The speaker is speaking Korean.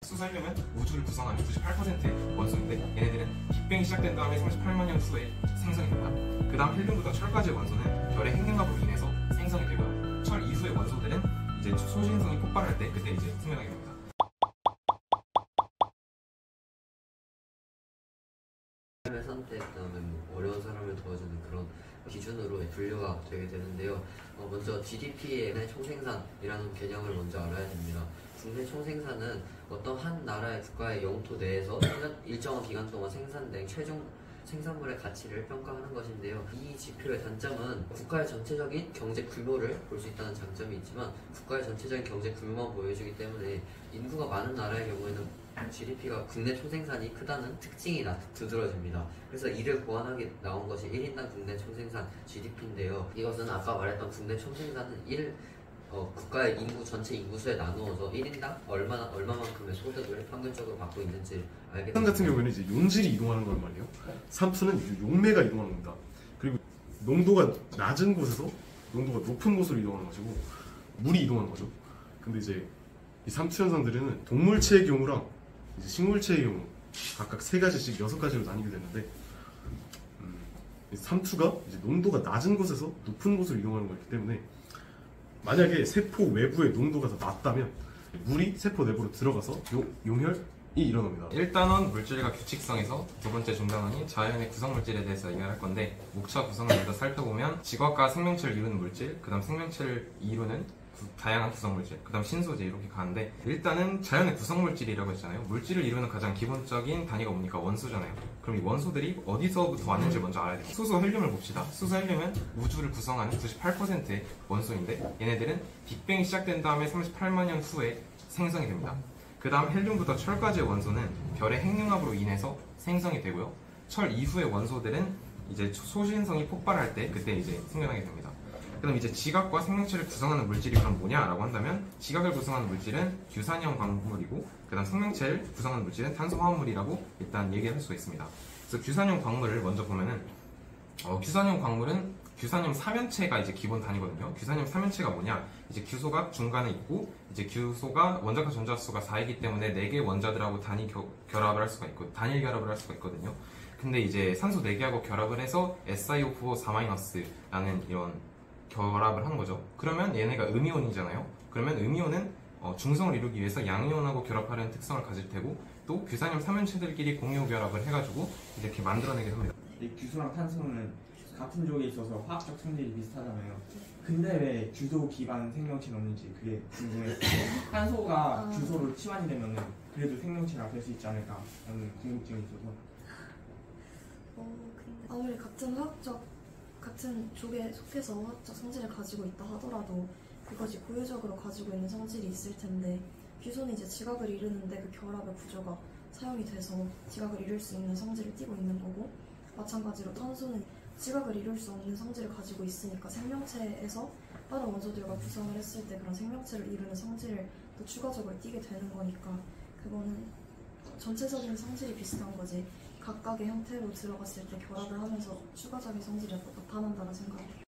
수소헬륨은 우주를 구성하는 98%의 원소인데 얘네들은 빅뱅이 시작된 다음에 38만 년 후에 생성이 됩니다. 그 다음 헬륨부터 철까지의 원소는 별의 핵융합으로 인해서 생성이 되고요. 철 이후의 원소들은 이제 소신성이 폭발할 때 그때 이제 생겨나게 됩니다. 삶의 선택, 그다음에 어려운 사람을 도와주는 그런 기준으로 분류가 되게 되는데요. 먼저 GDP의 총생산이라는 개념을 먼저 알아야 됩니다. 국내 총생산은 어떤 한 나라의 국가의 영토 내에서 일정한 기간 동안 생산된 최종 생산물의 가치를 평가하는 것인데요. 이 지표의 단점은 국가의 전체적인 경제 규모를 볼 수 있다는 장점이 있지만 국가의 전체적인 경제 규모만 보여주기 때문에 인구가 많은 나라의 경우에는 GDP가 국내 총생산이 크다는 특징이 두드러집니다. 그래서 이를 보완하게 나온 것이 1인당 국내 총생산 GDP인데요. 이것은 아까 말했던 국내 총생산은 국가의 전체 인구수에 나누어서 1인당 얼마만큼의 소득을 평균적으로 받고 있는지 알게 됩니다. 산 같은 경우에는 이제 용질이 이동하는 걸 말이에요. 산수는 이제 용매가 이동하는 겁니다. 그리고 농도가 낮은 곳에서 농도가 높은 곳으로 이동하는 것이고 물이 이동하는 거죠. 근데 이제 이 삼투 현상들은 동물체의 경우랑 이제 식물체의 경우 각각 3가지씩 6가지로 나뉘게 되는데 삼투가 이제 농도가 낮은 곳에서 높은 곳으로 이동하는 거기 때문에 만약에 세포 외부의 농도가 더 낮다면 물이 세포 내부로 들어가서 용혈이 일어납니다. 1단원 물질과 규칙성에서 두 번째 중단원이 자연의 구성물질에 대해서 얘기할 건데 목차 구성을 먼저 살펴보면 지구과 생명체를 이루는 물질, 그 다음 생명체를 이루는 다양한 구성물질, 그 다음 신소재 이렇게 가는데 일단은 자연의 구성물질이라고 했잖아요. 물질을 이루는 가장 기본적인 단위가 뭡니까? 원소잖아요. 그럼 이 원소들이 어디서부터 왔는지 먼저 알아야 돼요. 수소 헬륨을 봅시다. 수소 헬륨은 우주를 구성하는 98%의 원소인데 얘네들은 빅뱅이 시작된 다음에 38만 년 후에 생성이 됩니다. 그 다음 헬륨부터 철까지의 원소는 별의 핵융합으로 인해서 생성이 되고요. 철 이후의 원소들은 이제 소신성이 폭발할 때 그때 이제 생겨나게 됩니다. 그럼 이제 지각과 생명체를 구성하는 물질이 그럼 뭐냐라고 한다면 지각을 구성하는 물질은 규산형 광물이고 그 다음 생명체를 구성하는 물질은 탄소화합물이라고 일단 얘기할 수 있습니다. 그래서 규산형 광물을 먼저 보면은 규산형 광물은 규산염 사면체가 이제 기본 단위거든요. 규산염 사면체가 뭐냐? 이제 규소가 중간에 있고 이제 규소가 원자과 전자수가 4이기 때문에 4개의 원자들하고 단일 결합을 할 수가 있거든요. 근데 이제 산소 4개하고 결합을 해서 SiO4 4-라는 이런 결합을 한 거죠. 그러면 얘네가 음이온이잖아요. 그러면 음이온은 중성을 이루기 위해서 양이온하고 결합하려는 특성을 가질 테고 또 규산염 사면체들끼리 공유 결합을 해가지고 이렇게 만들어내게 합니다. 이 규소랑 탄소는 같은 쪽에 있어서 화학적 성질이 비슷하잖아요. 근데 왜 규소 기반 생명체는 없는지 그게 궁금해요. 탄소가 규소로 치환이 되면은 그래도 생명체가 될 수 있지 않을까 하는 궁금증이 있어서. 근데 아무리 같은 쪽에 속해서 화학적 성질을 가지고 있다 하더라도 그것이 고유적으로 가지고 있는 성질이 있을 텐데 규소는 이제 지각을 이루는데 그 결합의 구조가 사용이 돼서 지각을 이룰 수 있는 성질을 띠고 있는 거고 마찬가지로 탄소는 지각을 이룰 수 없는 성질을 가지고 있으니까 생명체에서 다른 원소들과 구성을 했을 때 그런 생명체를 이루는 성질을 또 추가적으로 띠게 되는 거니까 그거는 전체적인 성질이 비슷한 거지 각각의 형태로 들어갔을 때 결합을 하면서 추가적인 성질이 나타난다는 생각이에요.